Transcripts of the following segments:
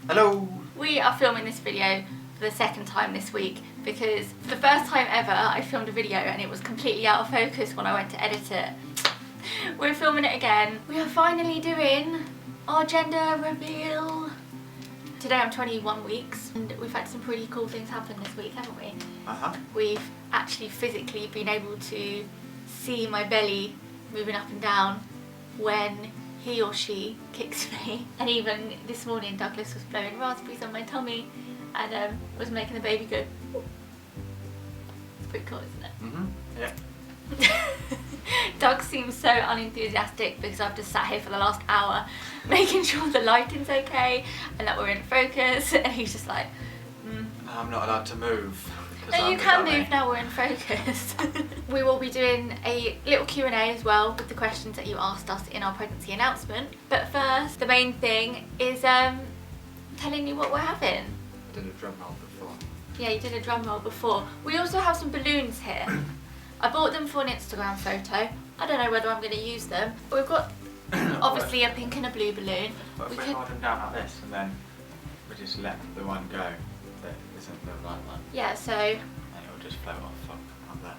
Hello! We are filming this video for the second time this week because for the first time ever I filmed a video and it was completely out of focus when I went to edit it. We're filming it again. We are finally doing our gender reveal. Today I'm 21 weeks and we've had some pretty cool things happen this week, haven't we? We've actually physically been able to see my belly moving up and down when he or she kicks me. And even this morning Douglas was blowing raspberries on my tummy and was making the baby go. It's pretty cool, isn't it? Yeah. Doug seems so unenthusiastic because I've just sat here for the last hour making sure the lighting's okay and that we're in focus, and he's just like, I'm not allowed to move. No, you can move now we're in focus. We will be doing a little Q&A as well with the questions that you asked us in our pregnancy announcement. But first, the main thing is telling you what we're having. I did a drum roll before. Yeah, you did a drum roll before. We also have some balloons here. I bought them for an Instagram photo. I don't know whether I'm going to use them. But we've got obviously a pink and a blue balloon. What if we hold them down like this and then we just let the one go that isn't the right one? Yeah, so and it'll just float off like that.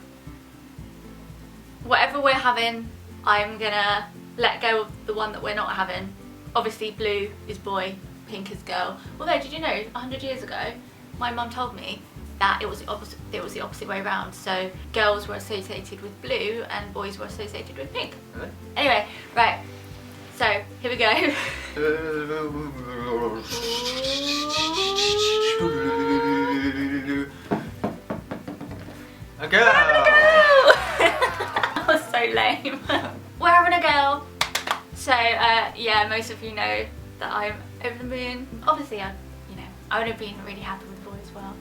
Whatever we're having, I'm gonna let go of the one that we're not having. Obviously blue is boy, pink is girl. Although, did you know, 100 years ago, my mum told me that it was the opposite way around. So girls were associated with blue and boys were associated with pink. Really? Anyway, right. So here we go. A girl! That was so lame. We're having a girl. So yeah, most of you know that I'm over the moon. Obviously, I would have been really happy with a boy as well.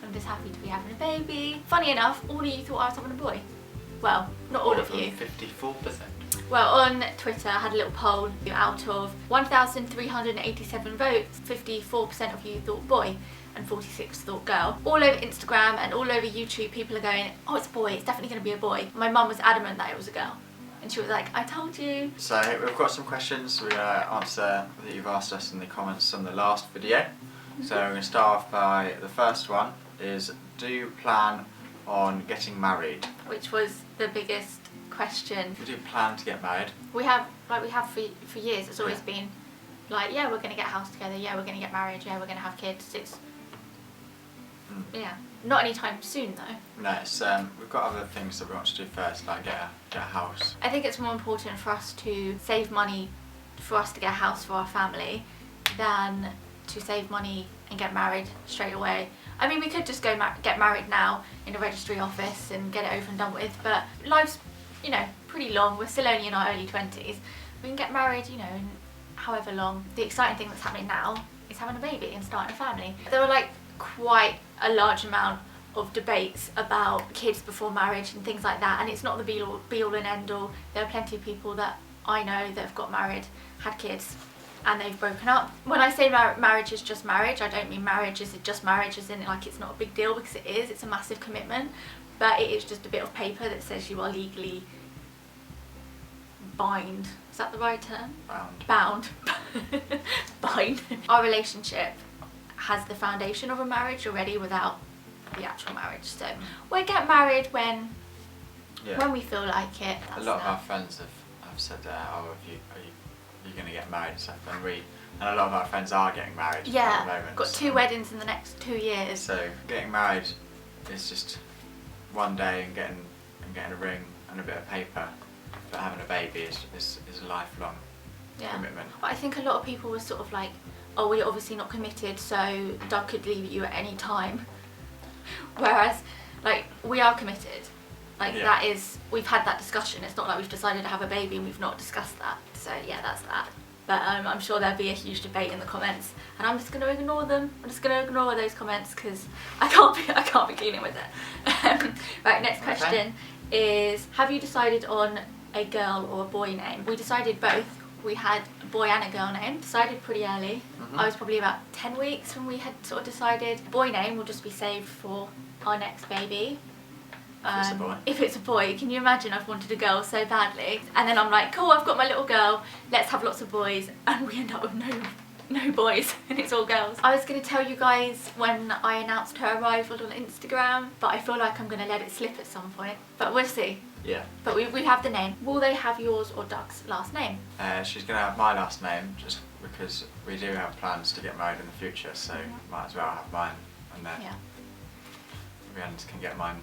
I'm just happy to be having a baby. Funny enough, all of you thought I was having a boy. Well, not all of you. 54%. Well, on Twitter I had a little poll. Out of 1,387 votes, 54% of you thought boy and 46% thought girl. All over Instagram and all over YouTube people are going, oh, it's a boy, it's definitely going to be a boy. My mum was adamant that it was a girl. And she was like, I told you. So we've got some questions we answer that you've asked us in the comments on the last video. So we're going to start off by the first one is, do you plan on getting married? Which was the biggest question. We do plan to get married. We have for years. It's always been like, yeah, we're going to get a house together, yeah, we're going to get married, yeah, we're going to have kids. It's yeah, not anytime soon though. No, it's, we've got other things that we want to do first, like get a house. I think it's more important for us to save money for us to get a house for our family than to save money and get married straight away. I mean, we could just go get married now in a registry office and get it over and done with, but life's, pretty long. We're still only in our early 20s. We can get married, in however long. The exciting thing that's happening now is having a baby and starting a family. There were quite a large amount of debates about kids before marriage and things like that, and it's not the be all and end all. There are plenty of people that I know that have got married, had kids, and they've broken up. When I say marriage is just marriage, I don't mean marriage is just marriage as in it's not a big deal, because it is. It's a massive commitment, but it is just a bit of paper that says you are legally bind. Is that the right term? Bound. Bind. Our relationship has the foundation of a marriage already without the actual marriage. So we'll get married when we feel like it. A lot of our friends have said, oh, are you going to get married and stuff, and a lot of our friends are getting married at the moment. Got 2 weddings in the next 2 years. So getting married is just one day and getting a ring and a bit of paper, but having a baby is a lifelong commitment. But I think a lot of people were sort of like, oh, we're obviously not committed, so Doug could leave you at any time. Whereas, we are committed. That is, we've had that discussion. It's not like we've decided to have a baby and we've not discussed that. So yeah, that's that. But I'm sure there'll be a huge debate in the comments, and I'm just going to ignore them. I'm just going to ignore those comments because I can't be dealing with it. Right, next question is, have you decided on a girl or a boy name? We decided both. We had a boy and a girl name, decided pretty early. I was probably about 10 weeks when we had sort of decided. Boy name will just be saved for our next baby. If it's a boy. If it's a boy, can you imagine? I've wanted a girl so badly, and then I'm like, cool, I've got my little girl, let's have lots of boys, and we end up with no boys and it's all girls. I was going to tell you guys when I announced her arrival on Instagram, but I feel like I'm going to let it slip at some point. But we'll see. Yeah. But we have the name. Will they have yours or Doug's last name? She's going to have my last name just because we do have plans to get married in the future, so might as well have mine, and then Rhiannon's can get mine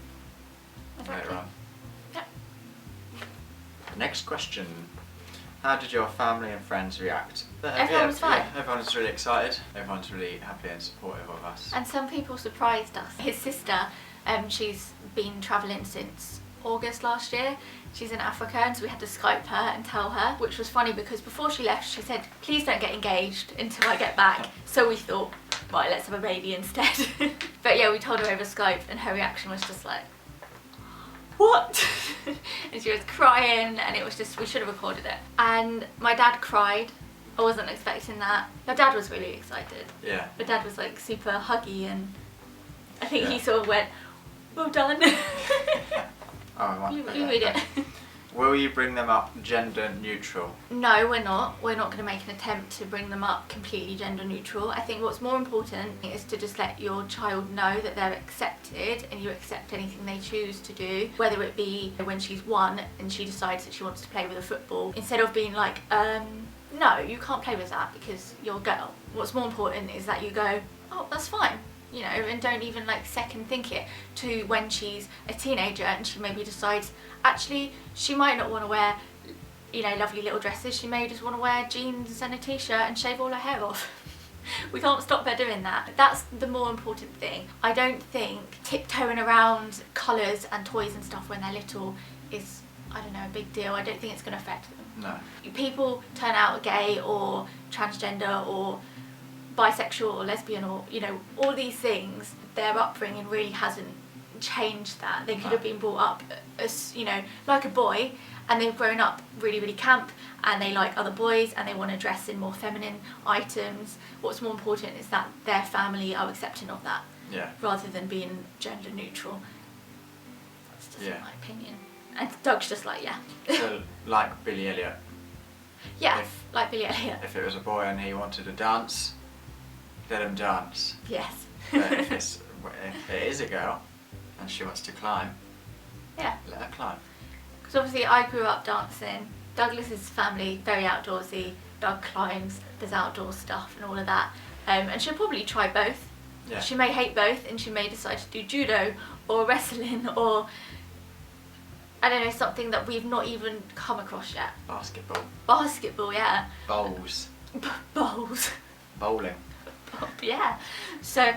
later on. Yep. Next question. How did your family and friends react? Everyone was fine. Yeah, everyone was really excited. Everyone's really happy and supportive of us. And some people surprised us. His sister, she's been travelling since August last year. She's in Africa, and so we had to Skype her and tell her, which was funny because before she left she said, please don't get engaged until I get back. So we thought, right, let's have a baby instead. But yeah, we told her over Skype and her reaction was just like, what? And she was crying, and it was just, we should have recorded it. And my dad cried. I wasn't expecting that. My dad was really excited. Yeah. My dad was like super huggy, and I think he sort of went, well done. You read it. Will you bring them up gender neutral? No, we're not. We're not going to make an attempt to bring them up completely gender neutral. I think what's more important is to just let your child know that they're accepted and you accept anything they choose to do, whether it be when she's 1 and she decides that she wants to play with a football, instead of being like, no, you can't play with that because you're a girl. What's more important is that you go, oh, that's fine. You know, and don't even like second think it, to when she's a teenager and she maybe decides actually she might not want to wear, you know, lovely little dresses. She may just want to wear jeans and a t-shirt and shave all her hair off. We can't stop her doing that. That's the more important thing. I don't think tiptoeing around colours and toys and stuff when they're little is, I don't know, a big deal. I don't think it's going to affect them. No. People turn out gay or transgender or bisexual or lesbian or, you know, all these things, their upbringing really hasn't changed that. They could have been brought up as, you know, like a boy, and they've grown up really, really camp, and they like other boys and they want to dress in more feminine items. What's more important is that their family are accepting of that, rather than being gender neutral. That's just my opinion. And Doug's just like, So, like Billy Elliot. Yeah, like Billy Elliot. If it was a boy and he wanted to dance, let him dance. Yes. But if it is a girl and she wants to climb, let her climb. Because obviously I grew up dancing. Douglas's family, very outdoorsy. Doug climbs, does outdoor stuff and all of that. And she'll probably try both. Yeah. She may hate both, and she may decide to do judo or wrestling or, I don't know, something that we've not even come across yet. Basketball. Basketball, yeah. Bowls. Bowls. Bowling. Yeah. So,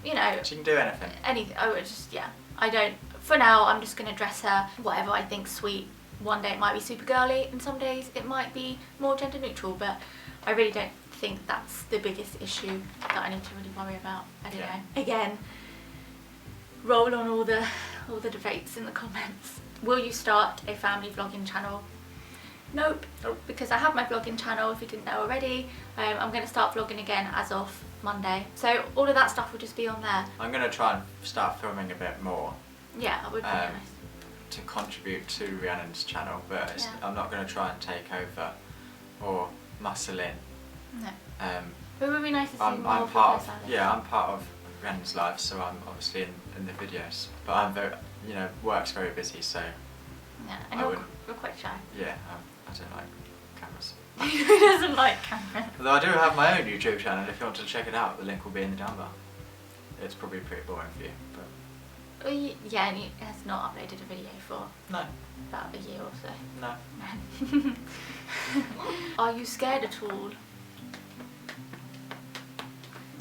you know. She can do anything. Anything. I would just, I don't, for now, I'm just going to dress her whatever I think's sweet. One day it might be super girly, and some days it might be more gender neutral, but I really don't think that's the biggest issue that I need to really worry about. I don't know. Again, roll on all the debates in the comments. Will you start a family vlogging channel? Nope. Because I have my vlogging channel, if you didn't know already. I'm going to start vlogging again as of Monday. So all of that stuff will just be on there. I'm going to try and start filming a bit more. Yeah, that would be nice. To contribute to Rhiannon's channel, but I'm not going to try and take over or muscle in. No. But it would be nice to see more I'm of part her of, side. I'm part of Rhiannon's life, so I'm obviously in the videos. But I'm very, work's very busy, so. Yeah, and you're quite shy. Yeah, I don't like cameras. Who doesn't like cameras? Although I do have my own YouTube channel. If you want to check it out, the link will be in the down bar. It's probably pretty boring for you, but. Yeah, and he has not uploaded a video for about a year or so. No. Are you scared at all?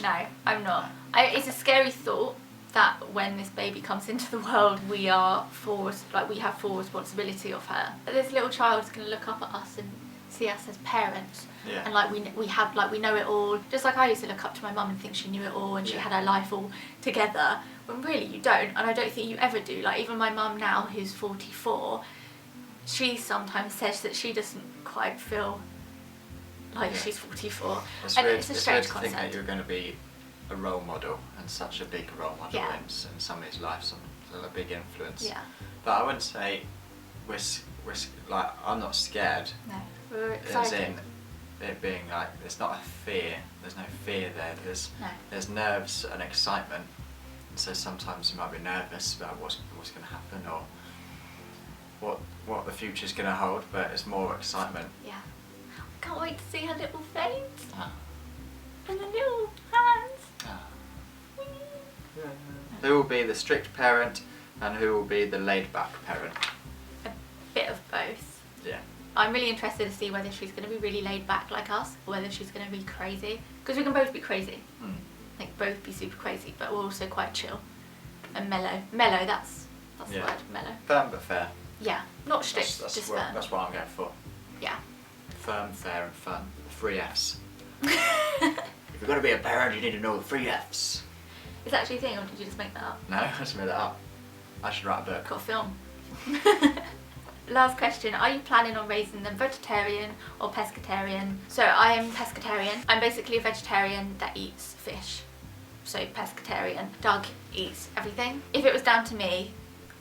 No, I'm not. It's a scary thought that when this baby comes into the world, we have full responsibility of her. This little child is going to look up at us and see us as parents, and like we know it all. Just like I used to look up to my mum and think she knew it all and she had her life all together, when really you don't, and I don't think you ever do. Like even my mum now, who's 44, she sometimes says that she doesn't quite feel like she's 44, it's and weird, it's a strange weird to concept. think that you're going to be a role model, and such a big role model in somebody's life, a big influence. Yeah. But I wouldn't say I'm not scared. No, we're As excited. in, it being like, there's not a fear, there's no fear there, No. there's nerves and excitement. So sometimes you might be nervous about what's going to happen or what the future's going to hold, but it's more excitement. Yeah. Can't wait to see her little face Ah. and the little hands. Ah. Who will be the strict parent and who will be the laid-back parent? A bit of both. Yeah. I'm really interested to see whether she's going to be really laid back like us or whether she's going to be crazy. Because we can both be crazy. Like both be super crazy, but we're also quite chill and mellow. Mellow, that's the word, mellow. Firm but fair. Yeah, not strict, That's just what, firm. that's what I'm going for. Yeah. Firm, fair and fun. The 3 Fs. If you're going to be a parent, you need to know the 3 Fs. Is that actually a thing or did you just make that up? No, I just made that up. I should write a book. Got a film. Last question, are you planning on raising them vegetarian or pescatarian? So I am pescatarian. I'm basically a vegetarian that eats fish. So pescatarian. Doug eats everything. If it was down to me,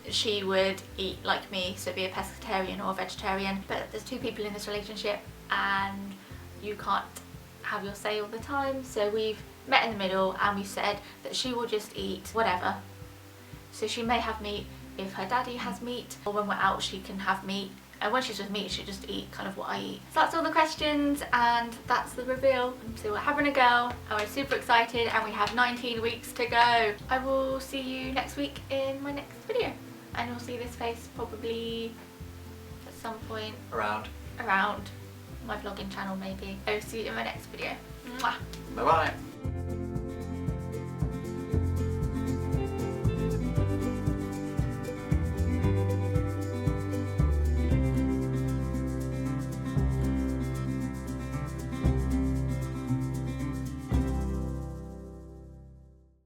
she would eat like me, so be a pescatarian or a vegetarian. But there's 2 people in this relationship and you can't have your say all the time. So we've met in the middle and we said that she will just eat whatever. So she may have meat if her daddy has meat, or when we're out she can have meat, and when she's with me she just eat kind of what I eat. So that's all the questions and that's the reveal. So we're having a girl and we're super excited and we have 19 weeks to go. I will see you next week in my next video and you'll see this face probably at some point Around. around my vlogging channel maybe. I will see you in my next video. Mwah. Bye bye.